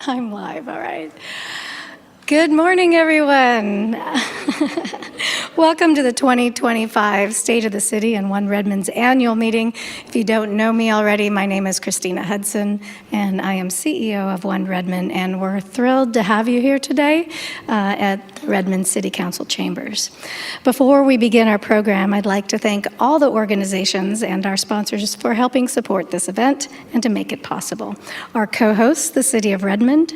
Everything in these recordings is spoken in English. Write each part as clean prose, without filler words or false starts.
I'm live, all right. Good morning, everyone. Welcome to the 2025 State of the City and One Redmond's annual meeting. If you don't know me already, my name is Christina Hudson, and I am CEO of One Redmond, and we're thrilled to have you here today at the Redmond City Council chambers. Before we begin our program, I'd like to thank all the organizations and our sponsors for helping support this event and to make it possible. Our co-hosts, the City of Redmond,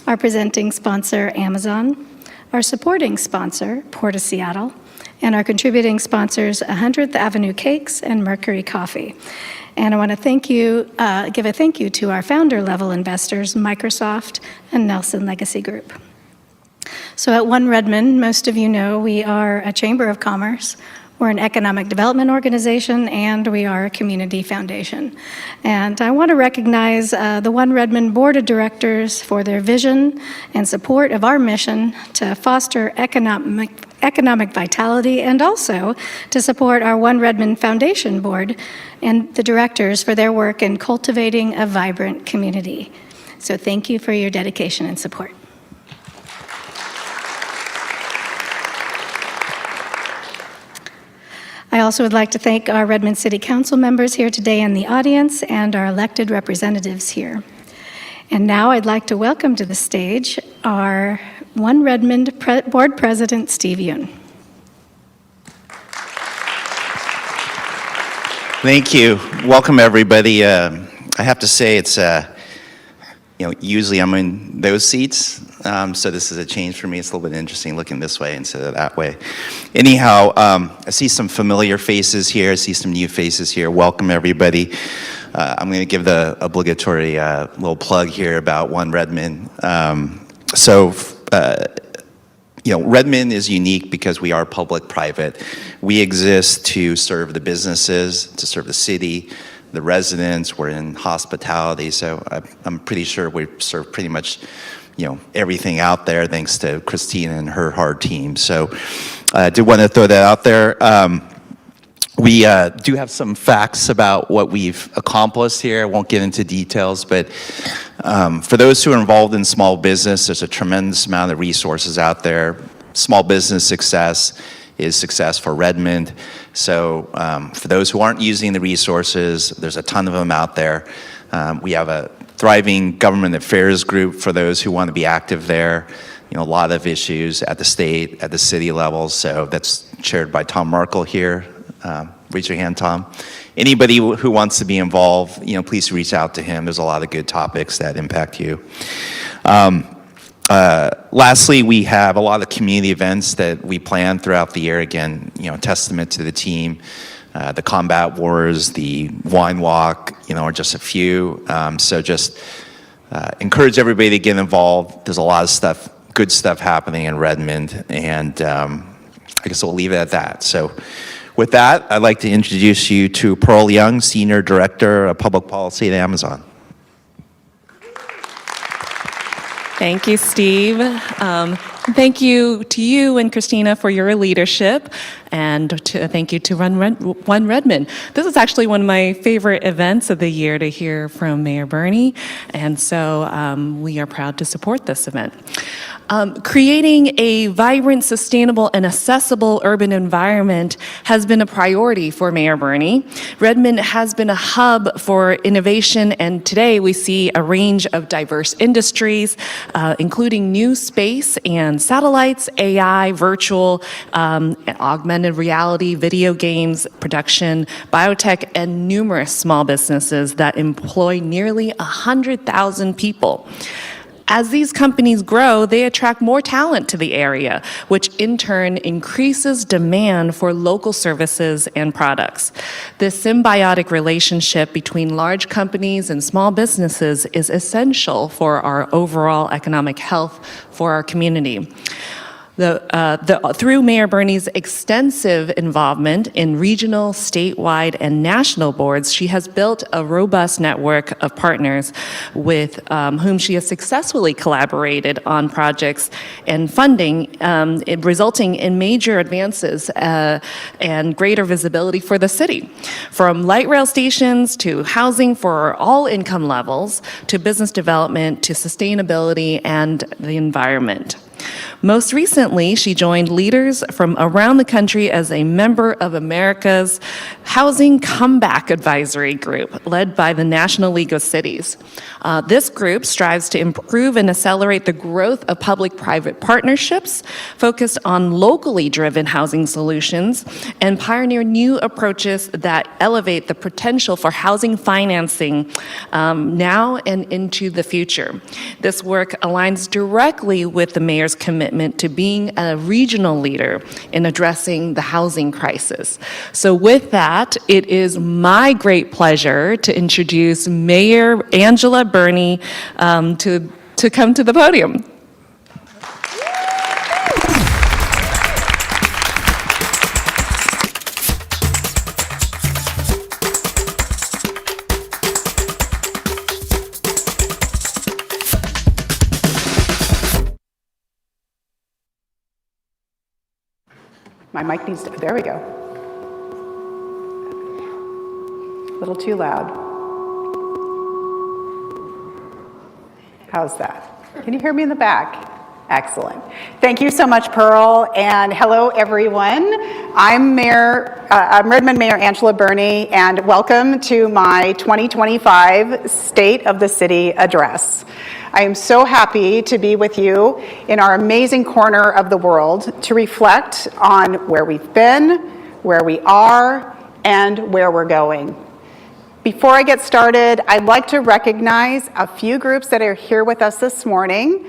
our presenting sponsor, Amazon, our supporting sponsor, Port of Seattle, and our contributing sponsors, 100th Avenue Cakes and Mercury Coffee. And I want to give a thank you to our founder-level investors, Microsoft and Nelson Legacy Group. So at One Redmond, most of you know we are a chamber of commerce. We're an economic development organization, and we are a community foundation. And I want to recognize the One Redmond Board of Directors for their vision and support of our mission to foster economic vitality, and also to support our One Redmond Foundation Board and the directors for their work in cultivating a vibrant community. So thank you for your dedication and support. I also would like to thank our Redmond City Council members here today in the audience and our elected representatives here. And now I'd like to welcome to the stage our One Redmond Board President, Steve Yoon. Thank you. Welcome, everybody. I have to say it's, usually I'm in those seats, so this is a change for me. It's a little bit interesting looking this way instead of that way. Anyhow, I see some familiar faces here. I see some new faces here. Welcome, everybody. I'm going to give the obligatory little plug here about One Redmond. Redmond is unique because we are public-private. We exist to serve the businesses, to serve the city, the residents. We're in hospitality, so I'm pretty sure we serve pretty much, everything out there, thanks to Christina and her hard team. So I did want to throw that out there. We do have some facts about what we've accomplished here. I won't get into details, but for those who are involved in small business, there's a tremendous amount of resources out there. Small business success is success for Redmond. So for those who aren't using the resources, there's a ton of them out there. We have a thriving government affairs group for those who want to be active there. A lot of issues at the state, at the city level. So that's chaired by Tom Markle here. Raise your hand, Tom. Anybody who wants to be involved, please reach out to him. There's a lot of good topics that impact you. Lastly, we have a lot of community events that we plan throughout the year. Again, testament to the team. The Combat Wars, the Wine Walk, are just a few. So just encourage everybody to get involved. There's a lot of stuff, good stuff happening in Redmond, and I guess we'll leave it at that. So with that, I'd like to introduce you to Pearl Young, Senior Director of Public Policy at Amazon. Thank you, Steve. Thank you to you and Christina for your leadership, and thank you to One Redmond. This is actually one of my favorite events of the year to hear from Mayor Birney, and so we are proud to support this event. Creating a vibrant, sustainable, and accessible urban environment has been a priority for Mayor Birney. Redmond has been a hub for innovation, and today we see a range of diverse industries, including new space and satellites, AI, virtual, augmented reality, video games, production, biotech, and numerous small businesses that employ nearly 100,000 people. As these companies grow, they attract more talent to the area, which in turn increases demand for local services and products. This symbiotic relationship between large companies and small businesses is essential for our overall economic health for our community. Through Mayor Birney's extensive involvement in regional, statewide, and national boards, she has built a robust network of partners with whom she has successfully collaborated on projects and funding, resulting in major advances and greater visibility for the city. From light rail stations to housing for all income levels, to business development, to sustainability and the environment. Most recently, she joined leaders from around the country as a member of America's Housing Comeback Advisory Group, led by the National League of Cities. This group strives to improve and accelerate the growth of public-private partnerships, focused on locally driven housing solutions, and pioneer new approaches that elevate the potential for housing financing now and into the future. This work aligns directly with the mayor's commitment to being a regional leader in addressing the housing crisis. So with that, it is my great pleasure to introduce Mayor Angela Birney to come to the podium. My mic needs to, there we go. A little too loud. How's that? Can you hear me in the back? Excellent. Thank you so much, Pearl, and hello, everyone. I'm Redmond Mayor Angela Birney, and welcome to my 2025 State of the City Address. I am so happy to be with you in our amazing corner of the world to reflect on where we've been, where we are, and where we're going. Before I get started, I'd like to recognize a few groups that are here with us this morning.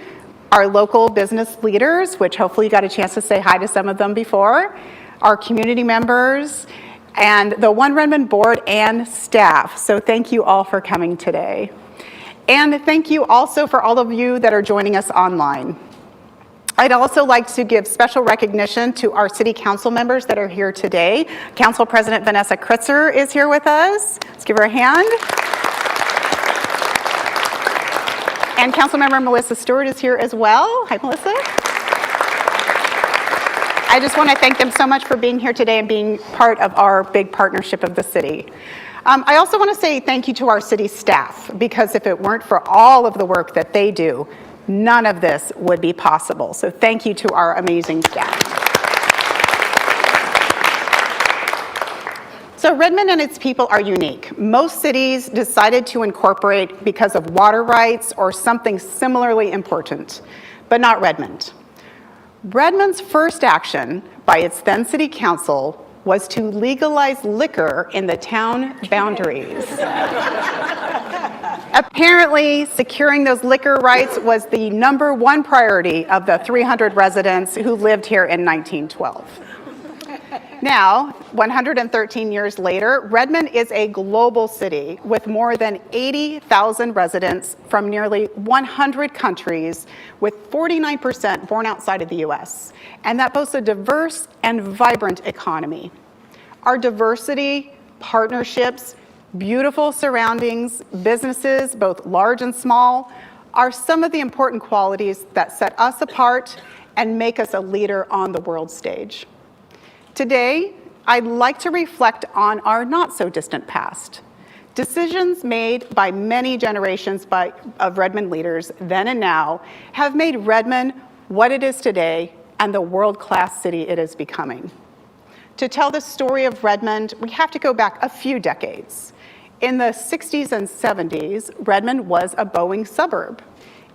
Our local business leaders, which hopefully you got a chance to say hi to some of them before, our community members, and the One Redmond board and staff. So thank you all for coming today. And thank you also for all of you that are joining us online. I'd also like to give special recognition to our city council members that are here today. Council President Vanessa Kritzer is here with us. Let's give her a hand. And Councilmember Melissa Stewart is here as well. Hi, Melissa. I just want to thank them so much for being here today and being part of our big partnership of the city. I also want to say thank you to our city staff, because if it weren't for all of the work that they do, none of this would be possible. So thank you to our amazing staff. So Redmond and its people are unique. Most cities decided to incorporate because of water rights or something similarly important, but not Redmond. Redmond's first action by its then city council was to legalize liquor in the town boundaries. Apparently, securing those liquor rights was the #1 priority of the 300 residents who lived here in 1912. Now, 113 years later, Redmond is a global city with more than 80,000 residents from nearly 100 countries, with 49% born outside of the US. And that boasts a diverse and vibrant economy. Our diversity, partnerships, beautiful surroundings, businesses, both large and small, are some of the important qualities that set us apart and make us a leader on the world stage. Today, I'd like to reflect on our not-so-distant past. Decisions made by many generations of Redmond leaders, then and now, have made Redmond what it is today and the world-class city it is becoming. To tell the story of Redmond, we have to go back a few decades. In the 60s and 70s, Redmond was a Boeing suburb.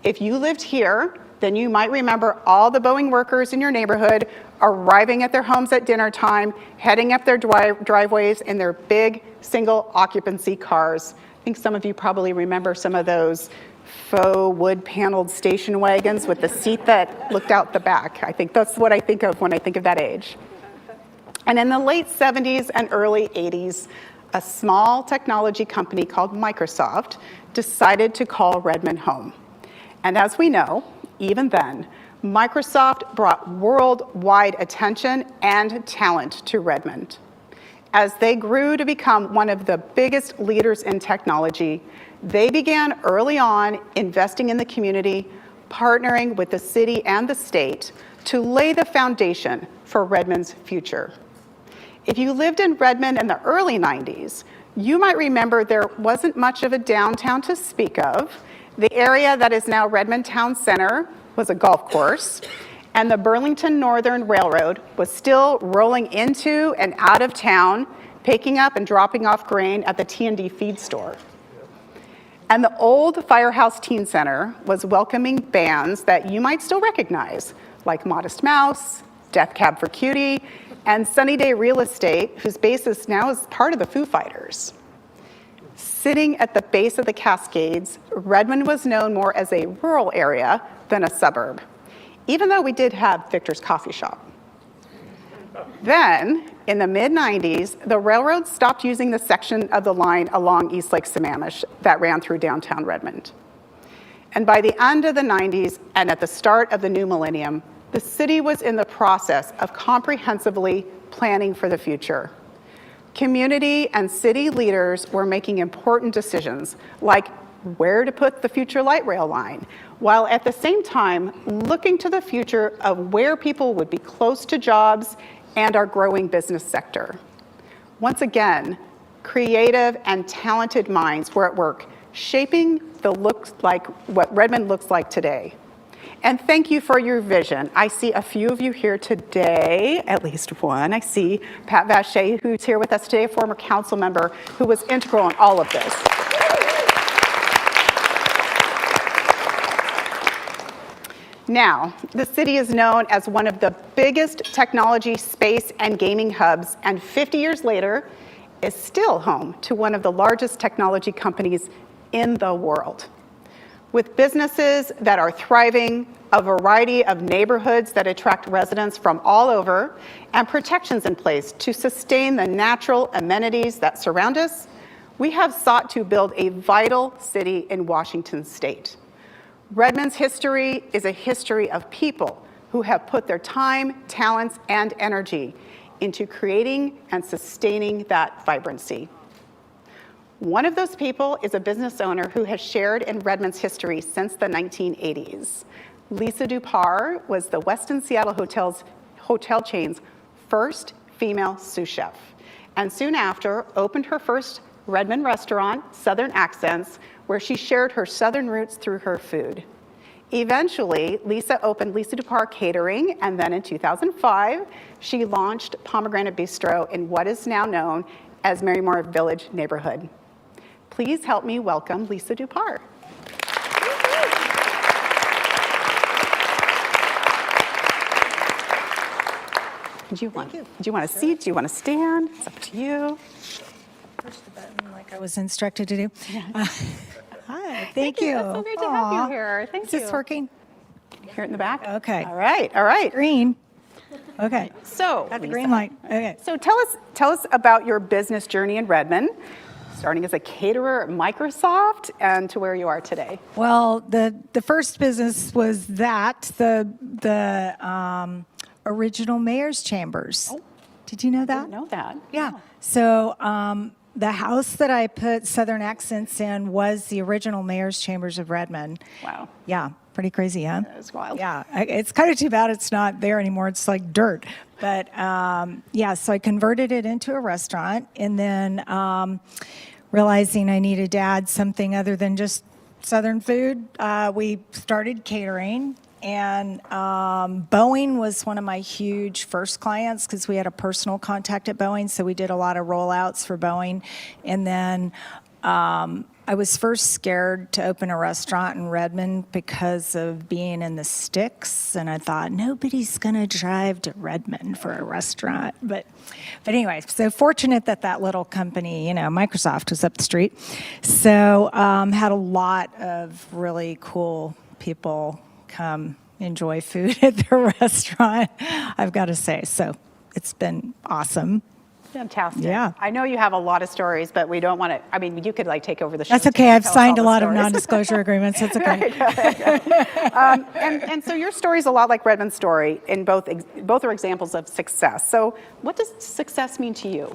If you lived here, then you might remember all the Boeing workers in your neighborhood arriving at their homes at dinner time, heading up their driveways in their big single occupancy cars. I think some of you probably remember some of those faux wood paneled station wagons with the seat that looked out the back. I think that's what I think of when I think of that age. And in the late 70s and early 80s, a small technology company called Microsoft decided to call Redmond home. And as we know, even then, Microsoft brought worldwide attention and talent to Redmond. As they grew to become one of the biggest leaders in technology, they began early on investing in the community, partnering with the city and the state to lay the foundation for Redmond's future. If you lived in Redmond in the early 90s, you might remember there wasn't much of a downtown to speak of. The area that is now Redmond Town Center was a golf course, and the Burlington Northern Railroad was still rolling into and out of town, picking up and dropping off grain at the T&D feed store. And the old Firehouse Teen Center was welcoming bands that you might still recognize, like Modest Mouse, Death Cab for Cutie, and Sunny Day Real Estate, whose basis now is part of the Foo Fighters. Sitting at the base of the Cascades, Redmond was known more as a rural area than a suburb, even though we did have Victor's Coffee Shop. Then, in the mid-90s, the railroad stopped using the section of the line along East Lake Sammamish that ran through downtown Redmond. And by the end of the 90s and at the start of the new millennium, the city was in the process of comprehensively planning for the future. Community and city leaders were making important decisions, like where to put the future light rail line, while at the same time looking to the future of where people would be close to jobs and our growing business sector. Once again, creative and talented minds were at work shaping what Redmond looks like today. And thank you for your vision. I see a few of you here today, at least one. I see Pat Vacher, who's here with us today, a former council member who was integral in all of this. Now, the city is known as one of the biggest technology, space, and gaming hubs, and 50 years later, is still home to one of the largest technology companies in the world. With businesses that are thriving, a variety of neighborhoods that attract residents from all over, and protections in place to sustain the natural amenities that surround us, we have sought to build a vital city in Washington state. Redmond's history is a history of people who have put their time, talents, and energy into creating and sustaining that vibrancy. One of those people is a business owner who has shared in Redmond's history since the 1980s. Lisa Dupar was the Westin Seattle hotel chain's first female sous chef, and soon after opened her first Redmond restaurant, Southern Accents, where she shared her Southern roots through her food. Eventually, Lisa opened Lisa Dupar Catering, and then in 2005, she launched Pomegranate Bistro in what is now known as Marymoor Village neighborhood. Please help me welcome Lisa Dupar. Do you want a seat? Do you want to stand? It's up to you. Push the button like I was instructed to do. Hi, thank you. It's so great to have you here. Thank you. Is this working? Here in the back? Okay. All right. Green. Okay. So, Got the Lisa, green light. Okay. So tell us about your business journey in Redmond, starting as a caterer at Microsoft and to where you are today. Well, the first business was the original Mayor's Chambers. Oh. Did you know that? I didn't know that. Yeah. So the house that I put Southern Accents in was the original Mayor's Chambers of Redmond. Wow. Yeah. Pretty crazy, huh? That's wild. Yeah. It's kind of too bad it's not there anymore. It's like dirt. But yeah, so I converted it into a restaurant, and then realizing I needed to add something other than just Southern food, we started catering. And Boeing was one of my huge first clients because we had a personal contact at Boeing, so we did a lot of rollouts for Boeing. And then I was first scared to open a restaurant in Redmond because of being in the sticks, and I thought nobody's gonna drive to Redmond for a restaurant. But anyway, so fortunate that little company, Microsoft, was up the street. So had a lot of really cool people come enjoy food at the restaurant, I've got to say. So it's been awesome. Fantastic. Yeah. I know you have a lot of stories, but we don't want to, I mean, you could like take over the show. That's okay. and I've tell us signed a all the lot of stories. non-disclosure agreements. It's okay. And so your story is a lot like Redmond's story, in both are examples of success. So what does success mean to you?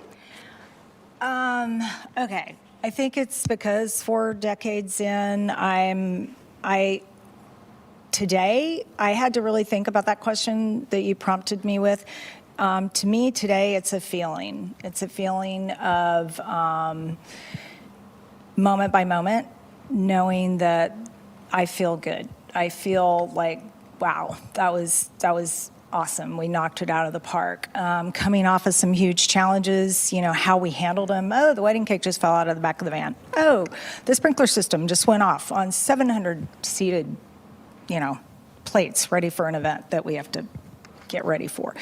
Okay. I think it's because 4 decades in, today, I had to really think about that question that you prompted me with. To me, today, it's a feeling. It's a feeling of moment by moment, knowing that I feel good. I feel like, wow, that was awesome. We knocked it out of the park. Coming off of some huge challenges, how we handled them. Oh, the wedding cake just fell out of the back of the van. Oh, the sprinkler system just went off on 700 seated, plates ready for an event that we have to get ready for.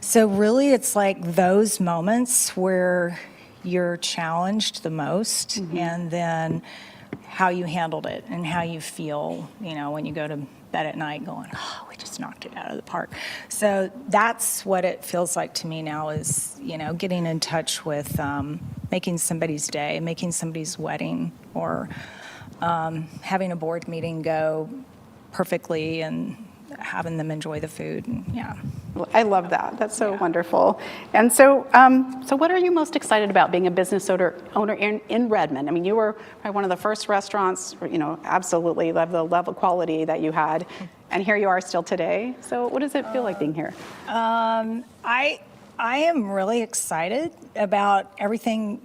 So really, it's like those moments where you're challenged the most, and then how you handled it and how you feel, when you go to bed at night going, oh, we just knocked it out of the park. So that's what it feels like to me now is, getting in touch with making somebody's day, making somebody's wedding, or having a board meeting go perfectly and having them enjoy the food. And yeah. I love that. That's so wonderful. And so, so what are you most excited about being a business owner in Redmond? I mean, you were probably one of the first restaurants, absolutely love the level of quality that you had. And here you are still today. So what does it feel like being here? I am really excited about everything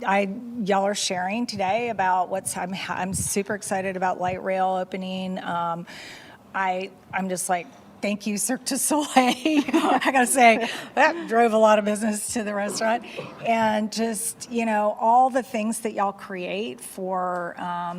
y'all are sharing today about I'm super excited about Light Rail opening. I'm just like, thank you, Cirque du Soleil. I gotta say, that drove a lot of business to the restaurant. And just, all the things that y'all create for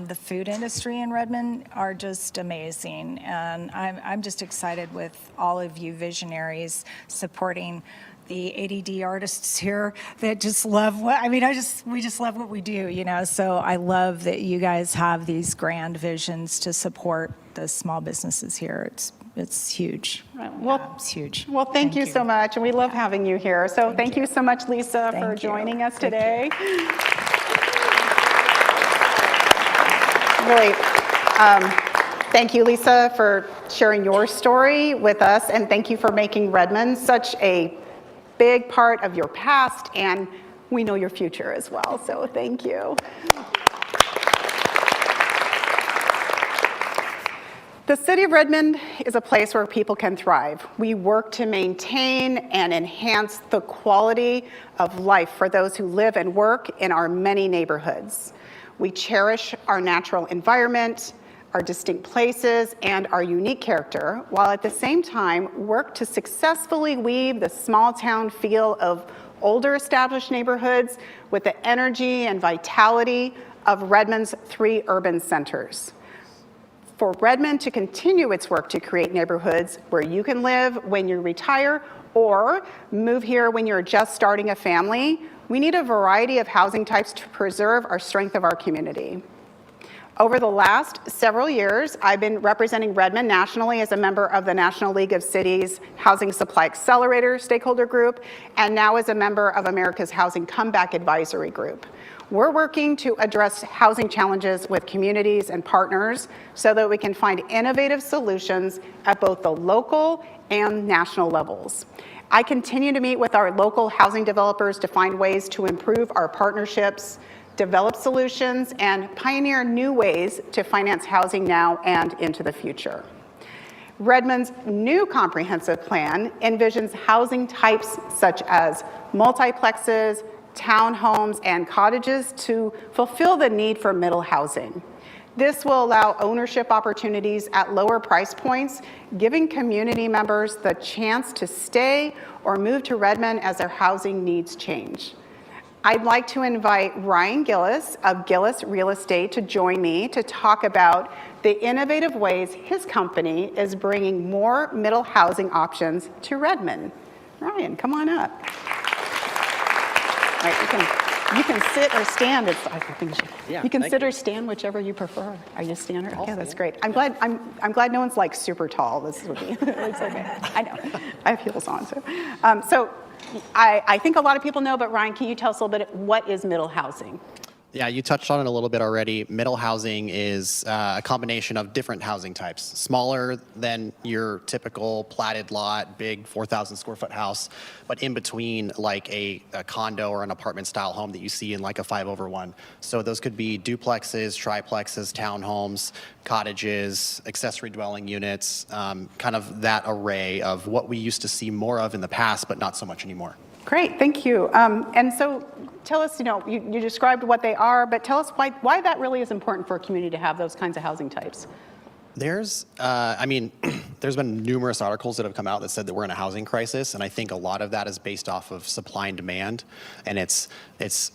the food industry in Redmond are just amazing. And I'm just excited with all of you visionaries supporting the ADD artists here that just love we just love what we do, So I love that you guys have these grand visions to support the small businesses here. It's huge. Well, it's huge. Well, thank you so much, and we love having you here. So thank you so much, Lisa, for joining us today. Really, thank you, Lisa, for sharing your story with us, and thank you for making Redmond such a big part of your past, and we know your future as well. So thank you. The city of Redmond is a place where people can thrive. We work to maintain and enhance the quality of life for those who live and work in our many neighborhoods. We cherish our natural environment, our distinct places, and our unique character, while at the same time work to successfully weave the small town feel of older established neighborhoods with the energy and vitality of Redmond's 3 urban centers. For Redmond to continue its work to create neighborhoods where you can live when you retire or move here when you're just starting a family, we need a variety of housing types to preserve our strength of our community. Over the last several years, I've been representing Redmond nationally as a member of the National League of Cities Housing Supply Accelerator stakeholder group, and now as a member of America's Housing Comeback Advisory Group. We're working to address housing challenges with communities and partners so that we can find innovative solutions at both the local and national levels. I continue to meet with our local housing developers to find ways to improve our partnerships, develop solutions, and pioneer new ways to finance housing now and into the future. Redmond's new comprehensive plan envisions housing types such as multiplexes, townhomes, and cottages to fulfill the need for middle housing. This will allow ownership opportunities at lower price points, giving community members the chance to stay or move to Redmond as their housing needs change. I'd like to invite Ryan Gillis of Gillis Real Estate to join me to talk about the innovative ways his company is bringing more middle housing options to Redmond. Ryan, come on up. All right, you can You can sit or stand. I think you can thank sit you. or stand, whichever you prefer. Are you a stander? Yeah, that's great. I'm glad no one's like super tall. This would be. It's okay. I know. I have heels on, so I think a lot of people know, but Ryan, can you tell us a little bit what is middle housing? Yeah, you touched on it a little bit already. Middle housing is a combination of different housing types. Smaller than your typical platted lot, big 4,000 square foot house, but in between like a condo or an apartment style home that you see in like a 5/1. So those could be duplexes, triplexes, townhomes, cottages, accessory dwelling units, kind of that array of what we used to see more of in the past, but not so much anymore. Great, thank you. And so tell us, you described what they are, but tell us why that really is important for a community to have those kinds of housing types. There's been numerous articles that have come out that said that we're in a housing crisis, and I think a lot of that is based off of supply and demand. And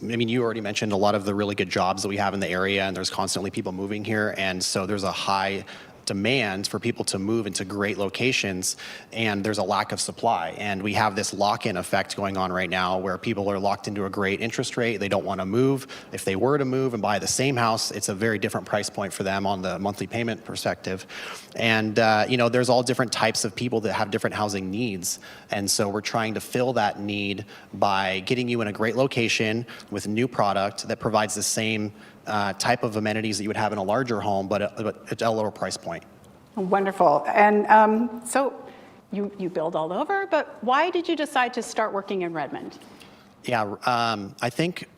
you already mentioned a lot of the really good jobs that we have in the area, and there's constantly people moving here, and so there's a high demand for people to move into great locations, and there's a lack of supply. And we have this lock-in effect going on right now where people are locked into a great interest rate. They don't want to move. If they were to move and buy the same house, it's a very different price point for them on the monthly payment perspective. And, there's all different types of people that have different housing needs. And so we're trying to fill that need by getting you in a great location with new product that provides the same type of amenities that you would have in a larger home, but at a lower price point. Wonderful. And so you build all over, but why did you decide to start working in Redmond? Yeah, I think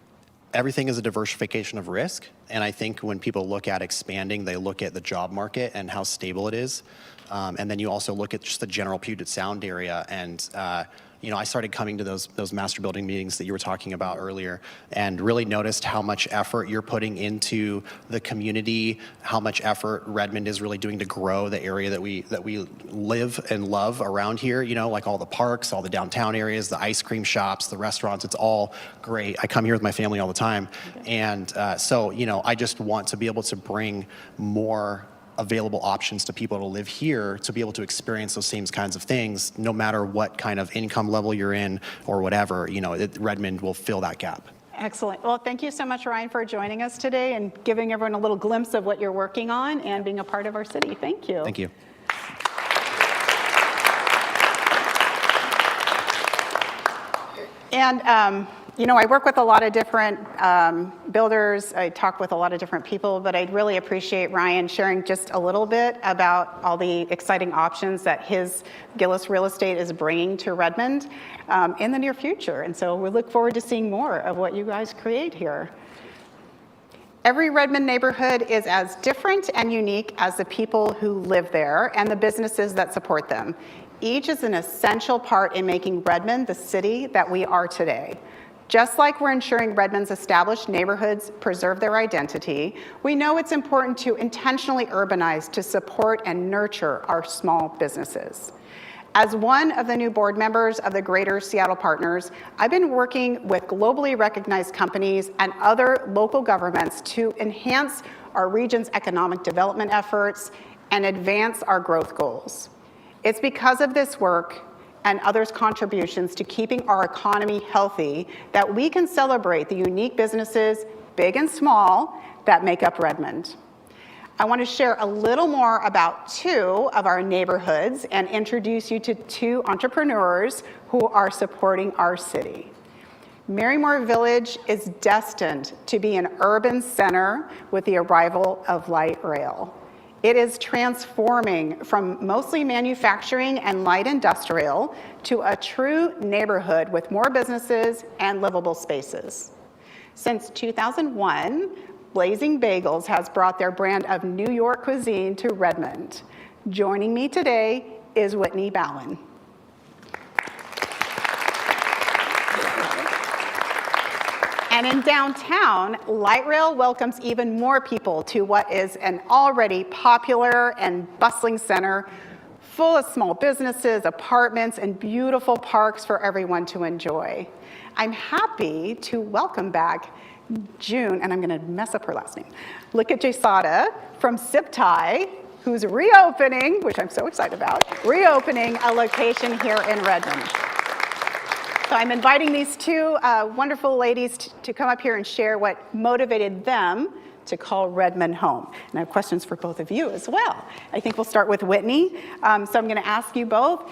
everything is a diversification of risk. And I think when people look at expanding, they look at the job market and how stable it is. And then you also look at just the general Puget Sound area. And I started coming to those master building meetings that you were talking about earlier, and really noticed how much effort you're putting into the community, how much effort Redmond is really doing to grow the area that we live and love around here. Like all the parks, all the downtown areas, the ice cream shops, the restaurants. It's all great. I come here with my family all the time, and so I just want to be able to bring more available options to people to live here, to be able to experience those same kinds of things, no matter what kind of income level you're in or whatever. Redmond will fill that gap. Excellent. Well, thank you so much, Ryan, for joining us today and giving everyone a little glimpse of what you're working on and being a part of our city. Thank you. Thank you. And, I work with a lot of different builders. I talk with a lot of different people, but I'd really appreciate Ryan sharing just a little bit about all the exciting options that his Gillis Real Estate is bringing to Redmond in the near future. And so we look forward to seeing more of what you guys create here. Every Redmond neighborhood is as different and unique as the people who live there and the businesses that support them. Each is an essential part in making Redmond the city that we are today. Just like we're ensuring Redmond's established neighborhoods preserve their identity, we know it's important to intentionally urbanize to support and nurture our small businesses. As one of the new board members of the Greater Seattle Partners, I've been working with globally recognized companies and other local governments to enhance our region's economic development efforts and advance our growth goals. It's because of this work and others' contributions to keeping our economy healthy that we can celebrate the unique businesses, big and small, that make up Redmond. I want to share a little more about two of our neighborhoods and introduce you to two entrepreneurs who are supporting our city. Marymoor Village is destined to be an urban center with the arrival of light rail. It is transforming from mostly manufacturing and light industrial to a true neighborhood with more businesses and livable spaces. Since 2001, Blazing Bagels has brought their brand of New York cuisine to Redmond. Joining me today is Whitney Bowen. And in downtown, light rail welcomes even more people to what is an already popular and bustling center full of small businesses, apartments, and beautiful parks for everyone to enjoy. I'm happy to welcome back June, and I'm going to mess up her last name, Likajasada from Sip Thai, who's reopening, which I'm so excited about, reopening a location here in Redmond. So I'm inviting these two wonderful ladies to come up here and share what motivated them to call Redmond home. And I have questions for both of you as well. I think we'll start with Whitney. So I'm going to ask you both,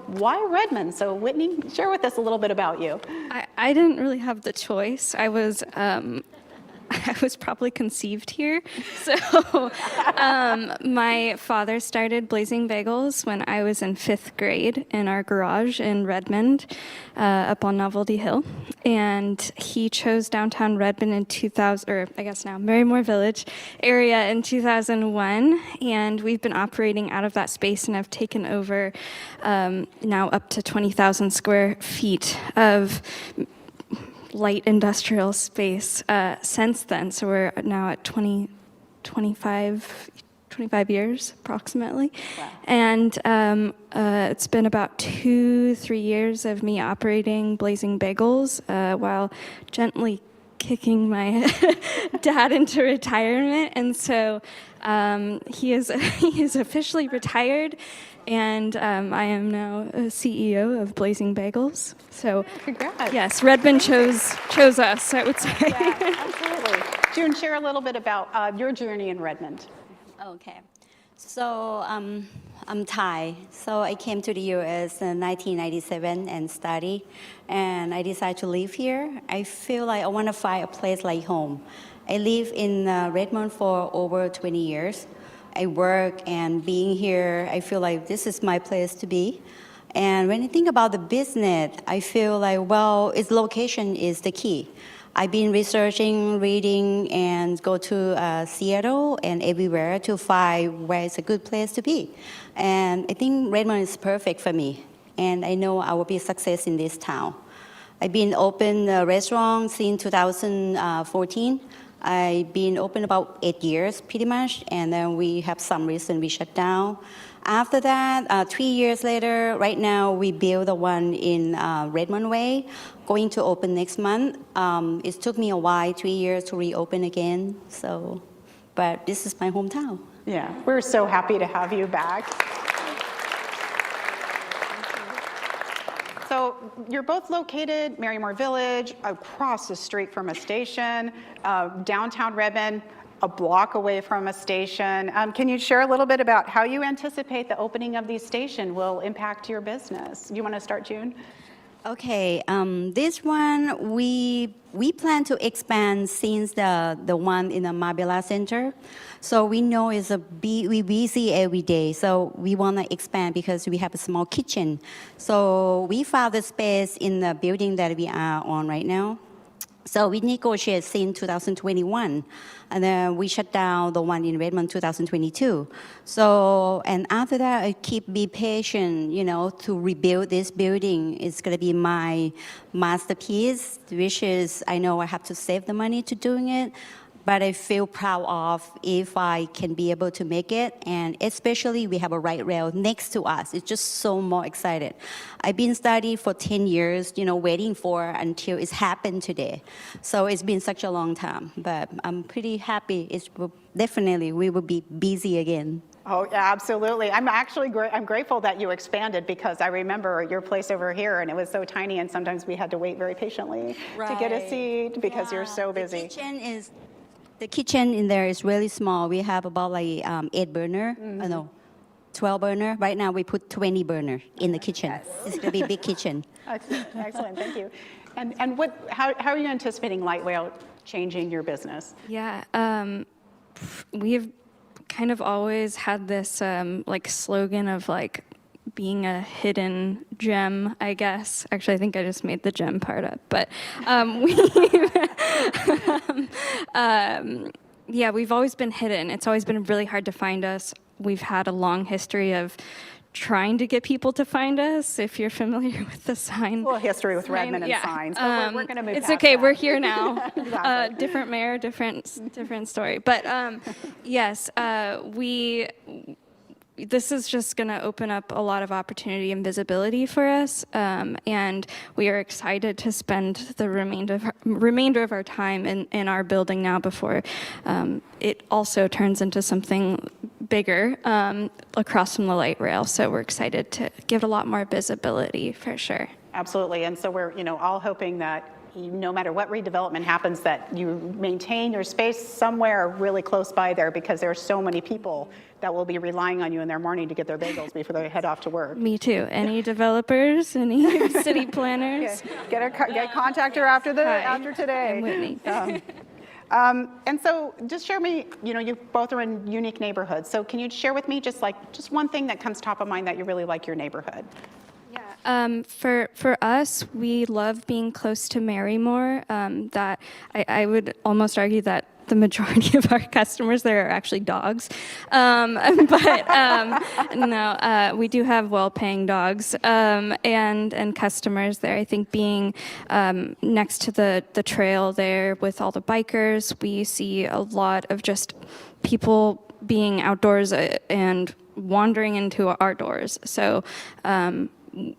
why Redmond? So Whitney, share with us a little bit about you. I didn't really have the choice. I was probably conceived here. So my father started Blazing Bagels when I was in 5th grade in our garage in Redmond, up on Novelty Hill. And he chose downtown Redmond in 2000, or I guess now Marymoor Village area in 2001. And we've been operating out of that space, and I've taken over now up to 20,000 square feet of light industrial space since then. So we're now at 25 years approximately. Wow. And it's been about 2-3 years of me operating Blazing Bagels while gently kicking my dad into retirement. And so he is officially retired. And I am now a CEO of Blazing Bagels. So, Congrats. yes, Redmond chose us, I would say. Yeah, absolutely. June, share a little bit about your journey in Redmond. Okay. So I'm Thai. So I came to the U.S. in 1997 and study. And I decided to live here. I feel like I want to find a place like home. I live in Redmond for over 20 years. I work, and being here, I feel like this is my place to be. And when I think about the business, I feel like, its location is the key. I've been researching, reading, and go to Seattle and everywhere to find where it's a good place to be. And I think Redmond is perfect for me, and I know I will be a success in this town. I've been open a restaurant since 2014. I've been open about 8 years, pretty much, and then we have some reason we shut down. After that, 3 years later, right now we build the one in Redmond Way, going to open next month. It took me a while, 3 years to reopen again. So, but this is my hometown. Yeah, we're so happy to have you back. So you're both located, Marymoor Village, across the street from a station, downtown Redmond, a block away from a station. Can you share a little bit about how you anticipate the opening of these stations will impact your business? Do you want to start, June? Okay, this one we plan to expand since the one in the Marbella Center. So we know we busy every day. So we want to expand because we have a small kitchen. So we found the space in the building that we are on right now. So we negotiated since 2021, and then we shut down the one in Redmond 2022. So, and after that, I be patient, to rebuild this building. It's gonna be my masterpiece, which is, I know I have to save the money to doing it, but I feel proud of if I can be able to make it, and especially we have a light rail next to us. It's just so more excited. I've been studying for 10 years, waiting for until it's happened today. So it's been such a long time, but I'm pretty happy. Definitely we will be busy again. Oh, yeah, absolutely. I'm grateful that you expanded, because I remember your place over here and it was so tiny, and sometimes we had to wait very patiently to get a seat because you're so busy. The kitchen in there is really small. We have about 8 burner, 12 burner. Right now we put 20 burner in the kitchen. Yes. It's gonna be a big kitchen. Excellent, thank you. And how are you anticipating light rail changing your business? Yeah, we've kind of always had this slogan of being a hidden gem, I guess. Actually, I think I just made the gem part up. But we've always been hidden. It's always been really hard to find us. We've had a long history of trying to get people to find us, if you're familiar with the sign. A little history with Redmond and signs. But we're going to move It's past okay, that. we're here now. Exactly. Different mayor, different story. But yes, this is just going to open up a lot of opportunity and visibility for us, and we are excited to spend the remainder of our time in our building now before it also turns into something bigger across from the light rail. So we're excited to give it a lot more visibility for sure. Absolutely. And so we're, all hoping that no matter what redevelopment happens, that you maintain your space somewhere really close by there, because there are so many people that will be relying on you in their morning to get their bagels before they head off to work. Me too. Any developers, any city planners? Contact her after Hi, after today. I'm Whitney. And so just share me, you both are in unique neighborhoods. So can you share with me just one thing that comes top of mind that you really like your neighborhood? For us, we love being close to Marymoor. That I would almost argue that the majority of our customers there are actually dogs. No, we do have well-paying dogs and customers there. I think being next to the trail there with all the bikers, we see a lot of just people being outdoors and wandering into our doors. So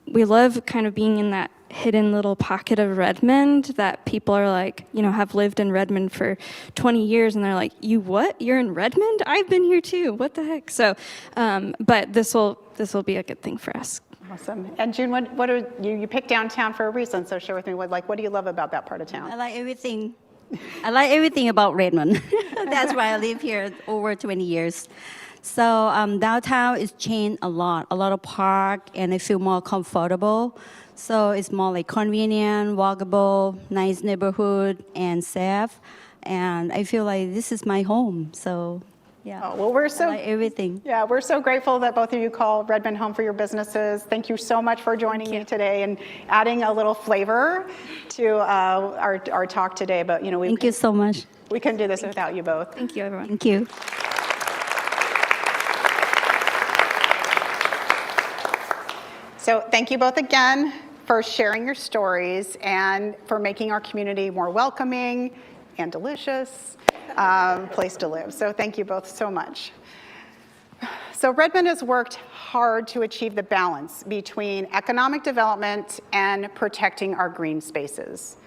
we love kind of being in that hidden little pocket of Redmond that people are like, have lived in Redmond for 20 years and they're like, you what? You're in Redmond? I've been here too. What the heck? So, but this will be a good thing for us. Awesome. And June, what are you picked downtown for a reason? So share with me what do you love about that part of town? I like everything. I like everything about Redmond. That's why I live here over 20 years. So downtown is changed a lot of park, and I feel more comfortable. So it's more like convenient, walkable, nice neighborhood, and safe. And I feel like this is my home. So yeah. Oh, well, I like everything. Yeah, we're so grateful that both of you call Redmond home for your businesses. Thank you so much for joining me today and adding a little flavor to our talk today. But Thank you so much. We couldn't do this without you both. Thank you, everyone. Thank you. So thank you both again for sharing your stories and for making our community more welcoming and delicious place to live. So thank you both so much. So Redmond has worked hard to achieve the balance between economic development and protecting our green spaces.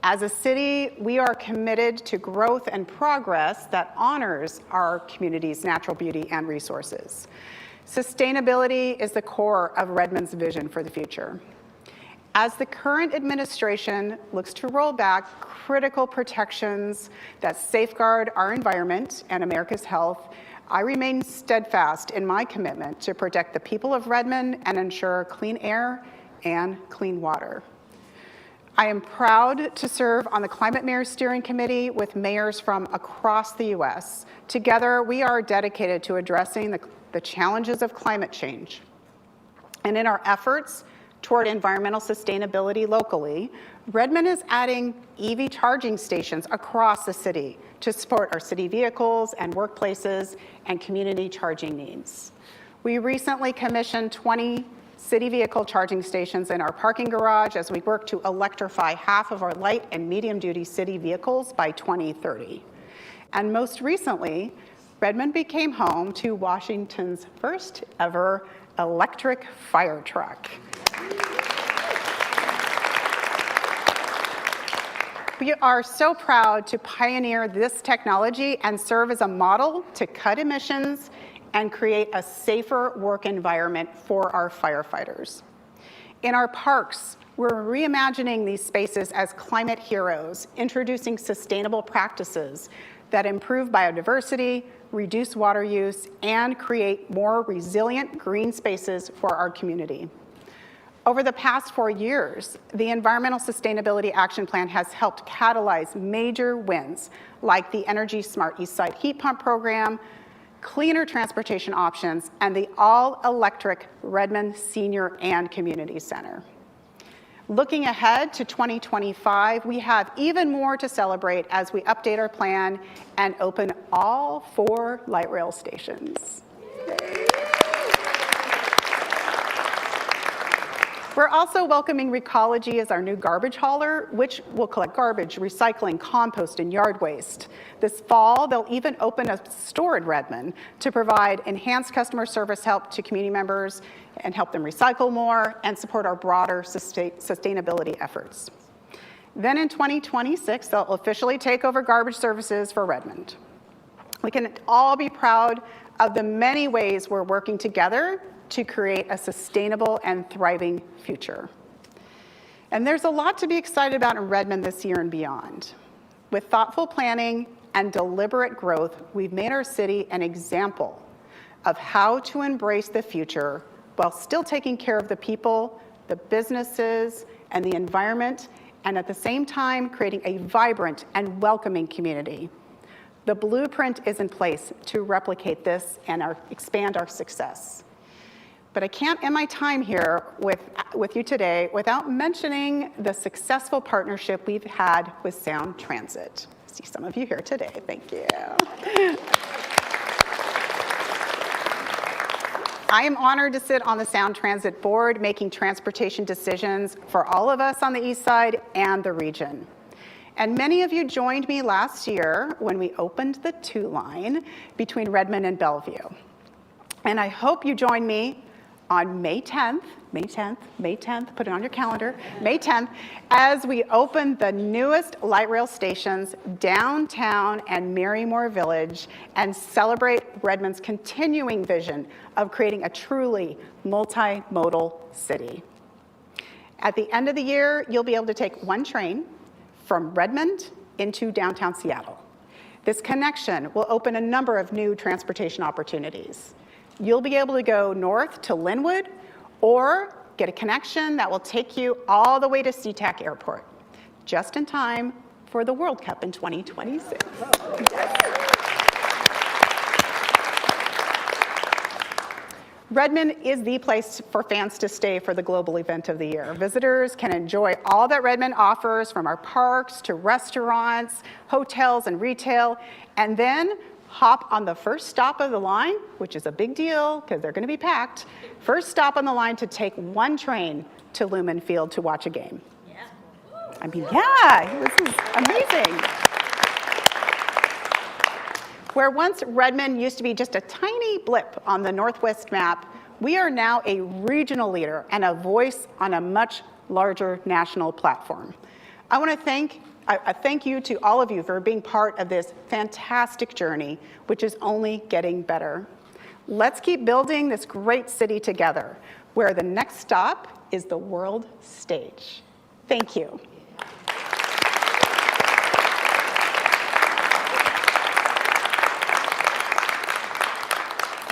As a city, we are committed to growth and progress that honors our community's natural beauty and resources. Sustainability is the core of Redmond's vision for the future. As the current administration looks to roll back critical protections that safeguard our environment and America's health, I remain steadfast in my commitment to protect the people of Redmond and ensure clean air and clean water. I am proud to serve on the Climate Mayor Steering Committee with mayors from across the U.S. Together, we are dedicated to addressing the challenges of climate change. And in our efforts toward environmental sustainability locally, Redmond is adding EV charging stations across the city to support our city vehicles and workplaces and community charging needs. We recently commissioned 20 city vehicle charging stations in our parking garage as we work to electrify half of our light and medium duty city vehicles by 2030. And most recently, Redmond became home to Washington's first ever electric fire truck. We are so proud to pioneer this technology and serve as a model to cut emissions and create a safer work environment for our firefighters. In our parks, we're reimagining these spaces as climate heroes, introducing sustainable practices that improve biodiversity, reduce water use, and create more resilient green spaces for our community. Over the past 4 years, the Environmental Sustainability Action Plan has helped catalyze major wins like the Energy Smart East Side Heat Pump Program, cleaner transportation options, and the all-electric Redmond Senior and Community Center. Looking ahead to 2025, we have even more to celebrate as we update our plan and open all 4 light rail stations. We're also welcoming Recology as our new garbage hauler, which will collect garbage, recycling, compost, and yard waste. This fall, they'll even open a store in Redmond to provide enhanced customer service help to community members and help them recycle more and support our broader sustainability efforts. Then in 2026, they'll officially take over garbage services for Redmond. We can all be proud of the many ways we're working together to create a sustainable and thriving future. And there's a lot to be excited about in Redmond this year and beyond. With thoughtful planning and deliberate growth, we've made our city an example of how to embrace the future while still taking care of the people, the businesses, and the environment, and at the same time creating a vibrant and welcoming community. The blueprint is in place to replicate this and expand our success. But I can't end my time here with you today without mentioning the successful partnership we've had with Sound Transit. I see some of you here today, thank you. I am honored to sit on the Sound Transit Board, making transportation decisions for all of us on the East Side and the region. And many of you joined me last year when we opened the 2-line between Redmond and Bellevue. And I hope you join me on May 10th, put it on your calendar, May 10th, as we open the newest light rail stations, Downtown and Marymoor Village, and celebrate Redmond's continuing vision of creating a truly multimodal city. At the end of the year, you'll be able to take one train from Redmond into downtown Seattle. This connection will open a number of new transportation opportunities. You'll be able to go north to Linwood or get a connection that will take you all the way to SeaTac Airport, just in time for the World Cup in 2026. Redmond is the place for fans to stay for the global event of the year. Visitors can enjoy all that Redmond offers, from our parks to restaurants, hotels, and retail, and then hop on the first stop of the line, which is a big deal because they're going to be packed. First stop on the line to take one train to Lumen Field to watch a game. Yeah. I mean, yeah, this is amazing. Where once Redmond used to be just a tiny blip on the Northwest map, we are now a regional leader and a voice on a much larger national platform. I want to thank you to all of you for being part of this fantastic journey, which is only getting better. Let's keep building this great city together, where the next stop is the world stage. Thank you.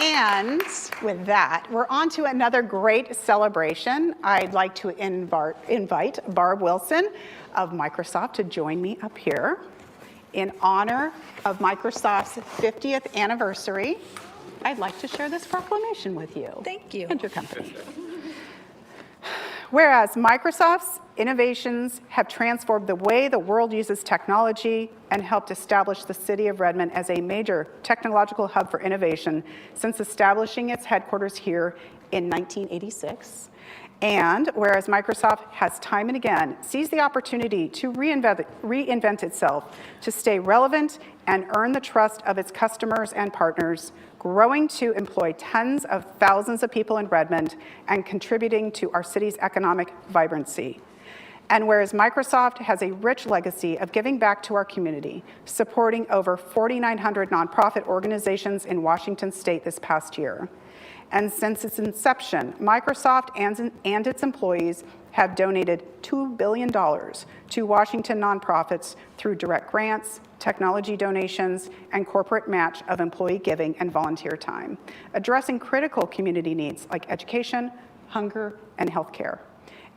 And with that, we're on to another great celebration. I'd like to invite Barb Wilson of Microsoft to join me up here in honor of Microsoft's 50th anniversary. I'd like to share this proclamation with you. Thank you. And your company. Whereas Microsoft's innovations have transformed the way the world uses technology and helped establish the city of Redmond as a major technological hub for innovation since establishing its headquarters here in 1986. And whereas Microsoft has time and again seized the opportunity to reinvent itself to stay relevant and earn the trust of its customers and partners, growing to employ tens of thousands of people in Redmond and contributing to our city's economic vibrancy. And whereas Microsoft has a rich legacy of giving back to our community, supporting over 4,900 nonprofit organizations in Washington state this past year. And since its inception, Microsoft and its employees have donated $2 billion to Washington nonprofits through direct grants, technology donations, and corporate match of employee giving and volunteer time, addressing critical community needs like education, hunger, and healthcare.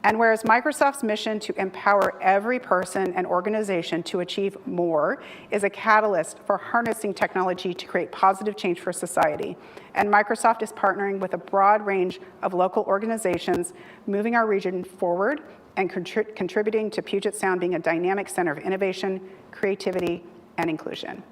And whereas Microsoft's mission to empower every person and organization to achieve more is a catalyst for harnessing technology to create positive change for society, and Microsoft is partnering with a broad range of local organizations, moving our region forward and contributing to Puget Sound being a dynamic center of innovation, creativity, and inclusion.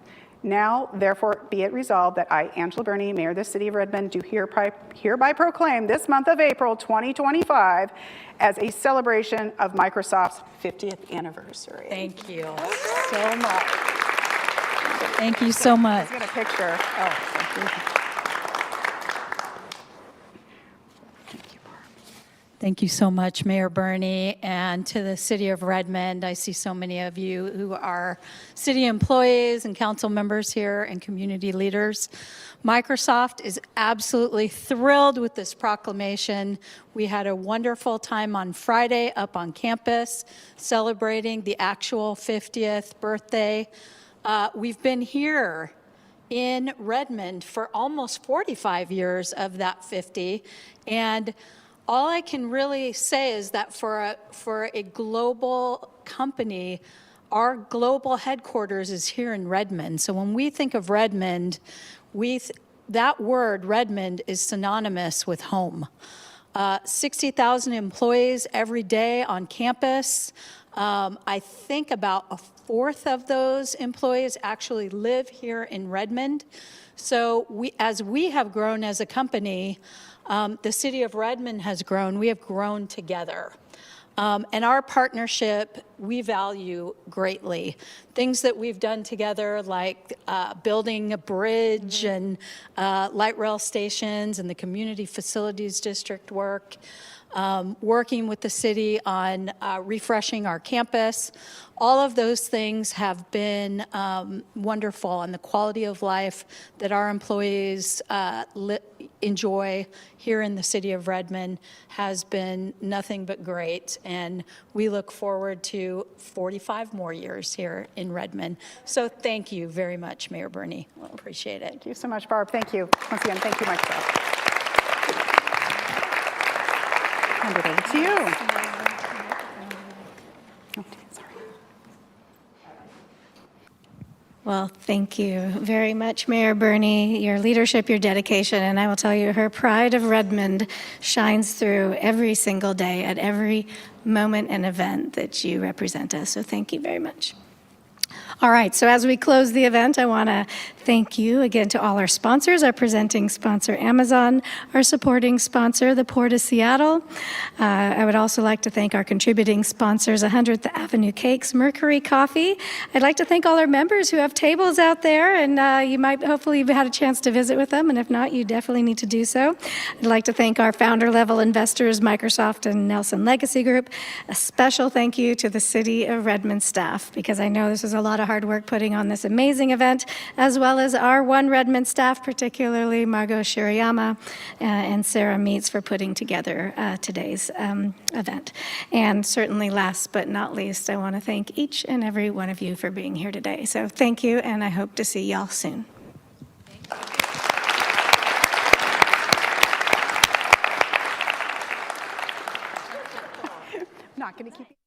Now, therefore, be it resolved that I, Angela Birney, Mayor of the City of Redmond, do hereby proclaim this month of April 2025 as a celebration of Microsoft's 50th anniversary. Thank you So much. Thank you so much. Let's get a picture. Oh, thank you. Thank you, Barb. Thank you so much, Mayor Birney, and to the City of Redmond. I see so many of you who are city employees and council members here and community leaders. Microsoft is absolutely thrilled with this proclamation. We had a wonderful time on Friday up on campus celebrating the actual 50th birthday. We've been here in Redmond for almost 45 years of that 50, and all I can really say is that for a global company, our global headquarters is here in Redmond. So when we think of Redmond, that word Redmond is synonymous with home. 60,000 employees every day on campus. I think about a fourth of those employees actually live here in Redmond. So as we have grown as a company, the city of Redmond has grown. We have grown together. And our partnership, we value greatly. Things that we've done together, like building a bridge and light rail stations and the community facilities district work, working with the city on refreshing our campus. All of those things have been wonderful, and the quality of life that our employees enjoy here in the city of Redmond has been nothing but great, and we look forward to 45 more years here in Redmond. So thank you very much, Mayor Birney. Appreciate it. Thank you so much, Barb. Thank you. Once again, thank you, Microsoft. Hand it over to you. Oh, sorry. Well, thank you very much, Mayor Birney, your leadership, your dedication, and I will tell you, her pride of Redmond shines through every single day at every moment and event that you represent us. So thank you very much. All right, so as we close the event, I want to thank you again to all our sponsors, our presenting sponsor, Amazon, our supporting sponsor, the Port of Seattle. I would also like to thank our contributing sponsors, 100th Avenue Cakes, Mercury Coffee. I'd like to thank all our members who have tables out there, and you might, hopefully you've had a chance to visit with them, and if not, you definitely need to do so. I'd like to thank our founder-level investors, Microsoft and Nelson Legacy Group. A special thank you to the City of Redmond staff, because I know this is a lot of hard work putting on this amazing event, as well as our One Redmond staff, particularly Margot Shirayama and Sarah Meets for putting together today's event. And certainly last but not least, I want to thank each and every one of you for being here today. So thank you, and I hope to see y'all soon. Not going to keep you.